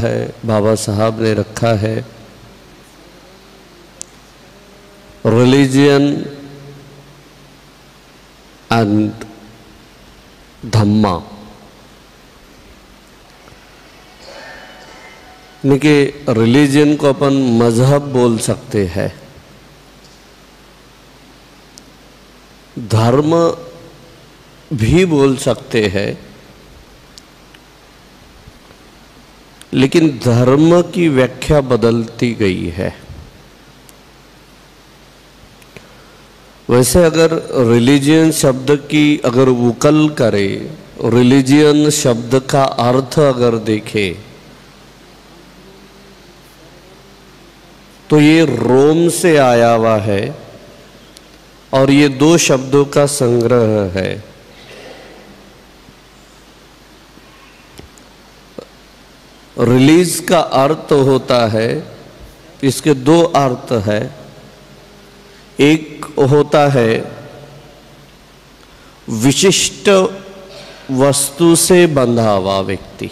है बाबा साहब ने रखा है रिलीजियन एंड धम्मा, यानी कि रिलीजन को अपन मजहब बोल सकते हैं, धर्म भी बोल सकते हैं, लेकिन धर्म की व्याख्या बदलती गई है। वैसे अगर रिलीजियन शब्द की अगर वुकल करे, रिलीजियन शब्द का अर्थ अगर देखे तो ये रोम से आया हुआ है और ये दो शब्दों का संग्रह है। रिलीज का अर्थ होता है, इसके दो अर्थ है। एक होता है विशिष्ट वस्तु से बंधा हुआ व्यक्ति,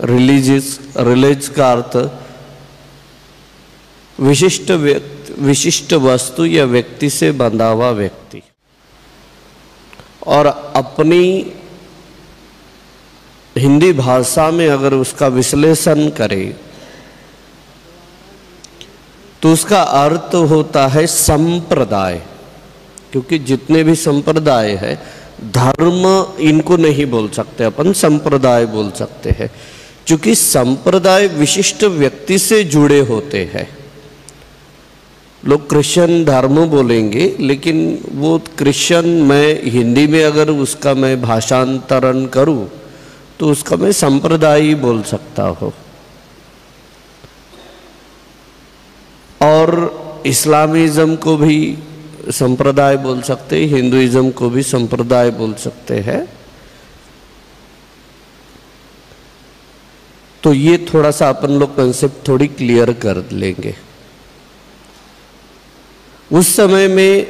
रिलीज का अर्थ विशिष्ट वस्तु या व्यक्ति से बंधा हुआ व्यक्ति। और अपनी हिंदी भाषा में अगर उसका विश्लेषण करें तो उसका अर्थ होता है संप्रदाय, क्योंकि जितने भी संप्रदाय है, धर्म इनको नहीं बोल सकते अपन, संप्रदाय बोल सकते हैं, क्योंकि संप्रदाय विशिष्ट व्यक्ति से जुड़े होते हैं। लोग क्रिश्चियन धर्म बोलेंगे, लेकिन वो क्रिश्चियन मैं हिंदी में अगर उसका मैं भाषांतरण करूं तो उसका मैं संप्रदाय ही बोल सकता हूँ। और इस्लामिज्म को भी संप्रदाय बोल सकते हैं, हिंदुइज्म को भी संप्रदाय बोल सकते हैं। तो ये थोड़ा सा अपन लोग कंसेप्ट थोड़ी क्लियर कर लेंगे। उस समय में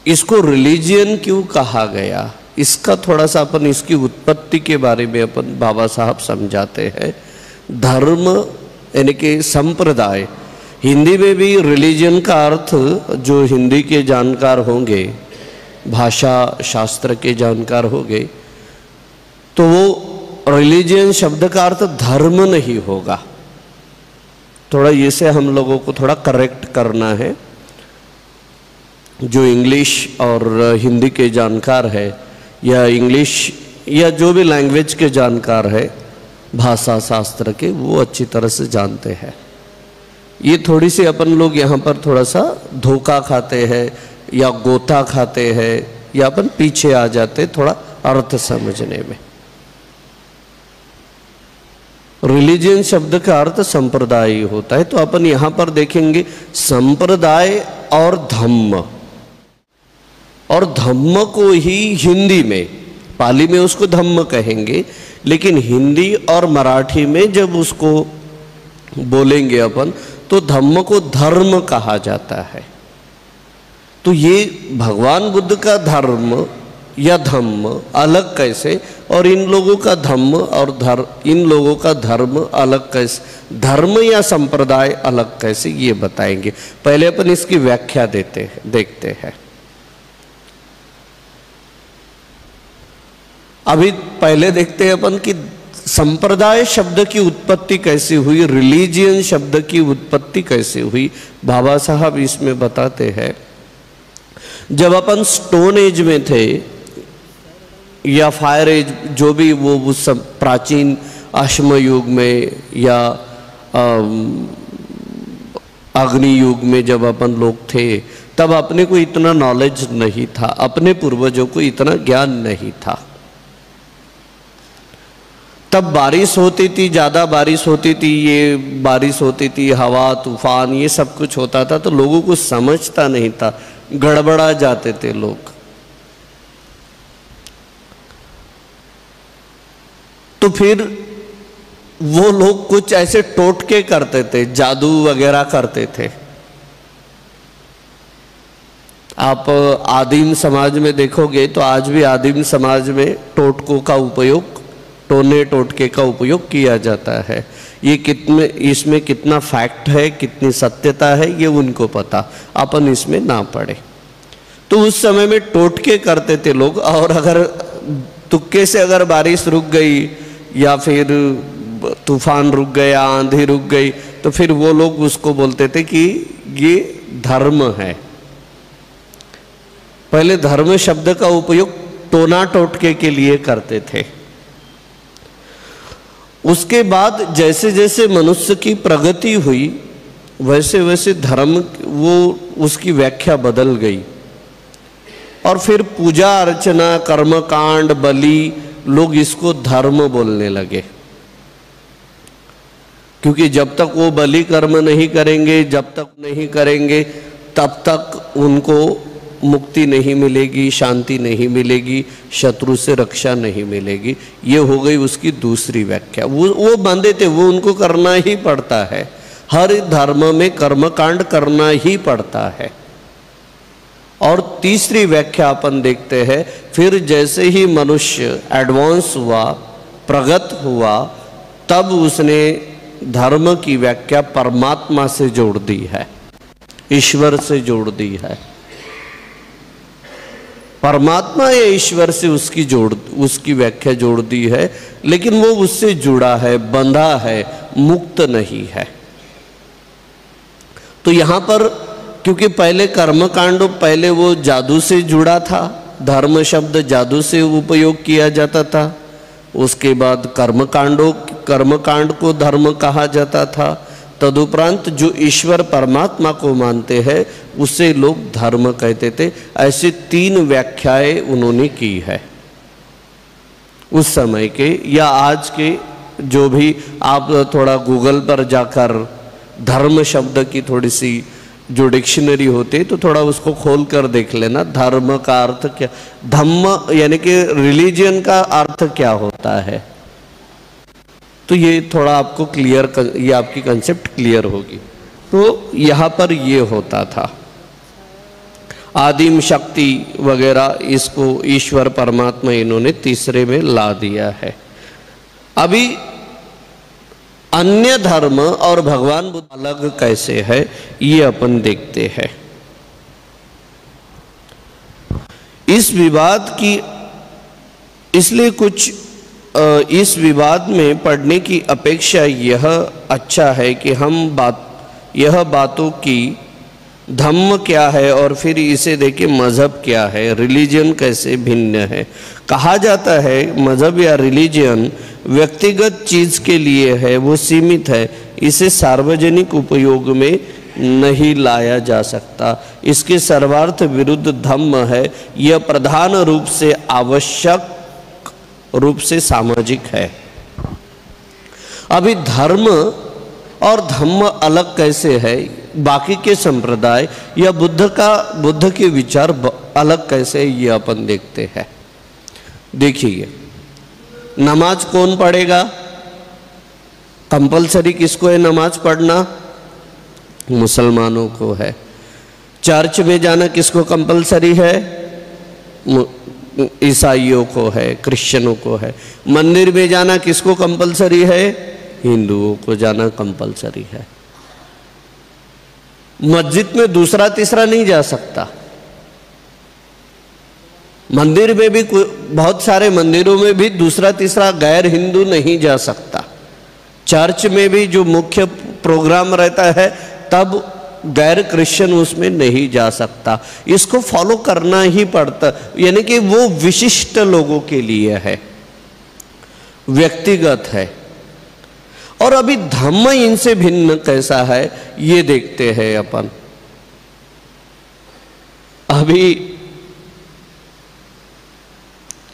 इसको रिलीजियन क्यों कहा गया, इसका थोड़ा सा अपन इसकी उत्पत्ति के बारे में अपन बाबा साहब समझाते हैं। धर्म यानी कि संप्रदाय, हिंदी में भी रिलीजन का अर्थ जो हिंदी के जानकार होंगे, भाषा शास्त्र के जानकार होंगे, तो वो रिलीजन शब्द का अर्थ धर्म नहीं होगा। थोड़ा ये से हम लोगों को थोड़ा करेक्ट करना है। जो इंग्लिश और हिंदी के जानकार है या इंग्लिश या जो भी लैंग्वेज के जानकार है भाषा शास्त्र के, वो अच्छी तरह से जानते हैं। ये थोड़ी सी अपन लोग यहाँ पर थोड़ा सा धोखा खाते हैं या गोता खाते हैं या अपन पीछे आ जाते थोड़ा अर्थ समझने में। रिलीजियन शब्द का अर्थ संप्रदाय होता है, तो अपन यहाँ पर देखेंगे संप्रदाय और धम्म। और धम्म को ही हिंदी में, पाली में उसको धम्म कहेंगे, लेकिन हिंदी और मराठी में जब उसको बोलेंगे अपन तो धम्म को धर्म कहा जाता है। तो ये भगवान बुद्ध का धर्म या धम्म अलग कैसे, और इन लोगों का धम्म और इन लोगों का धर्म अलग कैसे, धर्म या संप्रदाय अलग कैसे, ये बताएंगे। पहले अपन इसकी व्याख्या देखते हैं। अभी पहले देखते हैं अपन कि संप्रदाय शब्द की उत्पत्ति कैसे हुई, रिलीजियन शब्द की उत्पत्ति कैसे हुई। बाबा साहब इसमें बताते हैं, जब अपन स्टोन एज में थे या फायर एज, जो भी वो उस प्राचीन अश्म युग में या अग्नि युग में जब अपन लोग थे, तब अपने को इतना नॉलेज नहीं था, अपने पूर्वजों को इतना ज्ञान नहीं था। तब बारिश होती थी, ज़्यादा बारिश होती थी, ये बारिश होती थी, हवा तूफान ये सब कुछ होता था, तो लोगों को समझता नहीं था, गड़बड़ा जाते थे लोग। तो फिर वो लोग कुछ ऐसे टोटके करते थे, जादू वगैरह करते थे। आप आदिम समाज में देखोगे तो आज भी आदिम समाज में टोटकों का उपयोग टोने टोटके का उपयोग किया जाता है। ये इसमें कितना फैक्ट है, कितनी सत्यता है, ये उनको पता, अपन इसमें ना पड़े। तो उस समय में टोटके करते थे लोग, और अगर तुक्के से अगर बारिश रुक गई या फिर तूफान रुक गया, आंधी रुक गई, तो फिर वो लोग उसको बोलते थे कि ये धर्म है। पहले धर्म शब्द का उपयोग टोना टोटके के लिए करते थे। उसके बाद जैसे जैसे मनुष्य की प्रगति हुई वैसे वैसे धर्म वो उसकी व्याख्या बदल गई, और फिर पूजा अर्चना, कर्मकांड, बलि, लोग इसको धर्म बोलने लगे। क्योंकि जब तक वो बलि कर्म नहीं करेंगे, जब तक नहीं करेंगे, तब तक उनको मुक्ति नहीं मिलेगी, शांति नहीं मिलेगी, शत्रु से रक्षा नहीं मिलेगी। ये हो गई उसकी दूसरी व्याख्या। वो बंदे थे, वो उनको करना ही पड़ता है। हर धर्म में कर्मकांड करना ही पड़ता है। और तीसरी व्याख्या अपन देखते हैं, फिर जैसे ही मनुष्य एडवांस हुआ, प्रगत हुआ, तब उसने धर्म की व्याख्या परमात्मा से जोड़ दी है, ईश्वर से जोड़ दी है। परमात्मा या ईश्वर से उसकी व्याख्या जोड़ दी है, लेकिन वो उससे जुड़ा है, बंधा है, मुक्त नहीं है। तो यहां पर क्योंकि पहले कर्मकांड, पहले वो जादू से जुड़ा था, धर्म शब्द जादू से उपयोग किया जाता था। उसके बाद कर्मकांड को धर्म कहा जाता था। तदुपरांत जो ईश्वर परमात्मा को मानते हैं उसे लोग धर्म कहते थे। ऐसी 3 व्याख्याएं उन्होंने की है उस समय के या आज के। जो भी आप थोड़ा गूगल पर जाकर धर्म शब्द की थोड़ी सी जो डिक्शनरी होती है तो थोड़ा उसको खोल कर देख लेना, धर्म का अर्थ क्या, धम्म यानी कि रिलीजियन का अर्थ क्या होता है। तो ये थोड़ा आपको क्लियर, ये आपकी कंसेप्ट क्लियर होगी। तो यहाँ पर ये होता था आदिम शक्ति वगैरह, इसको ईश्वर परमात्मा इन्होंने तीसरे में ला दिया है। अभी अन्य धर्म और भगवान बुद्ध अलग कैसे है ये अपन देखते हैं। इस विवाद की इसलिए कुछ इस विवाद में पढ़ने की अपेक्षा यह अच्छा है कि हम यह बातों की धम्म क्या है और फिर इसे देखें मज़हब क्या है, रिलीजन कैसे भिन्न है। कहा जाता है मज़हब या रिलीजन व्यक्तिगत चीज़ के लिए है, वो सीमित है, इसे सार्वजनिक उपयोग में नहीं लाया जा सकता। इसके सर्वार्थ विरुद्ध धम्म है, यह प्रधान रूप से आवश्यक रूप से सामाजिक है। अभी धर्म और धम्म अलग कैसे है, बाकी के संप्रदाय या बुद्ध के विचार अलग कैसे है, ये अपन देखते हैं। देखिए, नमाज कौन पढ़ेगा, कंपलसरी किसको है नमाज पढ़ना, मुसलमानों को है। चर्च में जाना किसको कंपलसरी है, ईसाइयों को है, क्रिश्चियनों को है। मंदिर में जाना किसको कंपलसरी है, हिंदुओं को जाना कंपलसरी है। मस्जिद में दूसरा तीसरा नहीं जा सकता। मंदिर में भी बहुत सारे मंदिरों में भी दूसरा तीसरा गैर हिंदू नहीं जा सकता। चर्च में भी जो मुख्य प्रोग्राम रहता है तब गैर क्रिश्चियन उसमें नहीं जा सकता। इसको फॉलो करना ही पड़ता, यानी कि वो विशिष्ट लोगों के लिए है, व्यक्तिगत है। और अभी धम्म इनसे भिन्न कैसा है ये देखते हैं अपन। अभी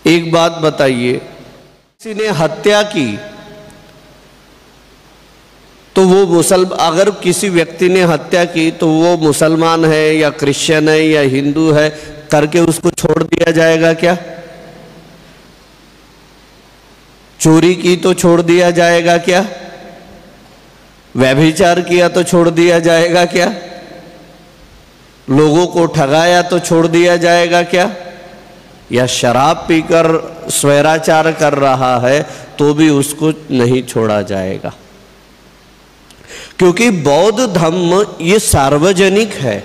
एक बात बताइए, किसी ने हत्या की तो वो अगर किसी व्यक्ति ने हत्या की तो वो मुसलमान है या क्रिश्चियन है या हिंदू है करके उसको छोड़ दिया जाएगा क्या? चोरी की तो छोड़ दिया जाएगा क्या? व्यभिचार किया तो छोड़ दिया जाएगा क्या? लोगों को ठगाया तो छोड़ दिया जाएगा क्या? या शराब पीकर स्वैराचार कर रहा है तो भी उसको नहीं छोड़ा जाएगा, क्योंकि बौद्ध धम्म ये सार्वजनिक है,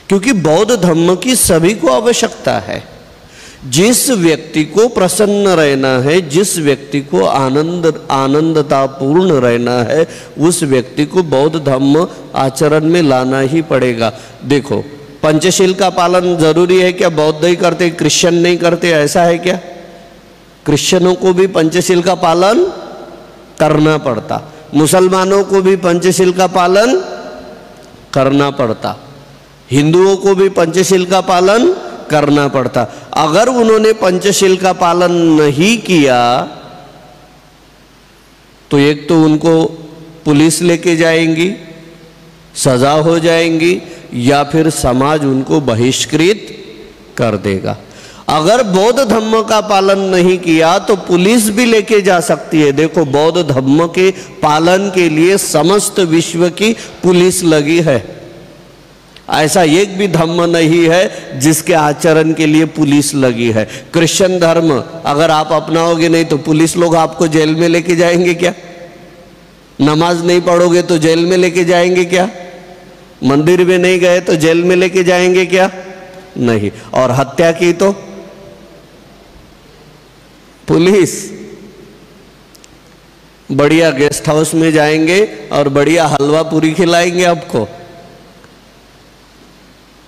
क्योंकि बौद्ध धम्म की सभी को आवश्यकता है। जिस व्यक्ति को प्रसन्न रहना है, जिस व्यक्ति को आनंदतापूर्ण रहना है, उस व्यक्ति को बौद्ध धम्म आचरण में लाना ही पड़ेगा। देखो, पंचशील का पालन जरूरी है क्या? बौद्ध ही करते, क्रिश्चियन नहीं करते, ऐसा है क्या? क्रिश्चियनों को भी पंचशील का पालन करना पड़ता, मुसलमानों को भी पंचशील का पालन करना पड़ता, हिंदुओं को भी पंचशील का पालन करना पड़ता। अगर उन्होंने पंचशील का पालन नहीं किया तो एक तो उनको पुलिस लेके जाएंगी, सजा हो जाएंगी, या फिर समाज उनको बहिष्कृत कर देगा। अगर बौद्ध धम्म का पालन नहीं किया तो पुलिस भी लेके जा सकती है। देखो, बौद्ध धम्म के पालन के लिए समस्त विश्व की पुलिस लगी है। ऐसा एक भी धम्म नहीं है जिसके आचरण के लिए पुलिस लगी है। क्रिश्चियन धर्म अगर आप अपनाओगे नहीं तो पुलिस लोग आपको जेल में लेके जाएंगे क्या? नमाज नहीं पढ़ोगे तो जेल में लेके जाएंगे क्या? मंदिर में नहीं गए तो जेल में लेके जाएंगे क्या? नहीं। और हत्या की तो पुलिस बढ़िया गेस्ट हाउस में जाएंगे और बढ़िया हलवा पूरी खिलाएंगे आपको।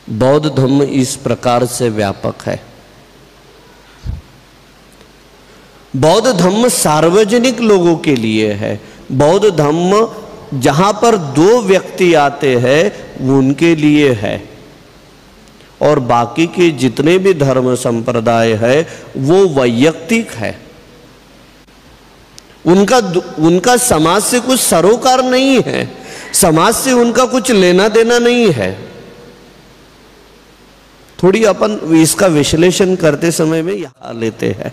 बौद्ध धम्म इस प्रकार से व्यापक है। बौद्ध धम्म सार्वजनिक लोगों के लिए है। बौद्ध धम्म जहां पर दो व्यक्ति आते हैं उनके लिए है, और बाकी के जितने भी धर्म संप्रदाय है वो वैयक्तिक है। उनका समाज से कुछ सरोकार नहीं है, समाज से उनका कुछ लेना देना नहीं है। थोड़ी अपन इसका विश्लेषण करते समय में यहां लेते हैं।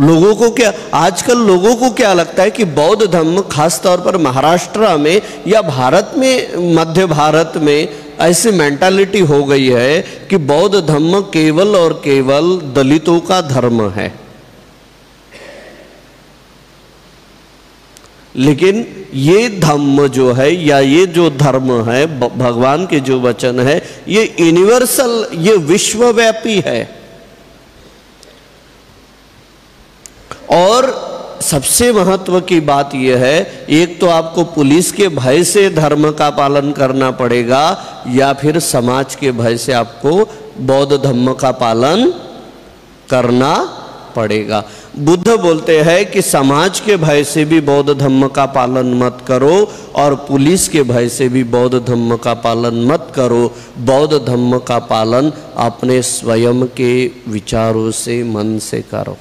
लोगों को क्या, आजकल लोगों को क्या लगता है कि बौद्ध धर्म खास तौर पर महाराष्ट्र में या भारत में, मध्य भारत में ऐसी मेंटालिटी हो गई है कि बौद्ध धर्म केवल और केवल दलितों का धर्म है। लेकिन ये धम्म जो है या ये जो धर्म है, भगवान के जो वचन है, ये यूनिवर्सल, ये विश्वव्यापी है। और सबसे महत्व की बात यह है, एक तो आपको पुलिस के भय से धर्म का पालन करना पड़ेगा, या फिर समाज के भय से आपको बौद्ध धर्म का पालन करना पड़ेगा। बुद्ध बोलते हैं कि समाज के भय से भी बौद्ध धर्म का पालन मत करो, और पुलिस के भय से भी बौद्ध धर्म का पालन मत करो। बौद्ध धर्म का पालन अपने स्वयं के विचारों से, मन से करो।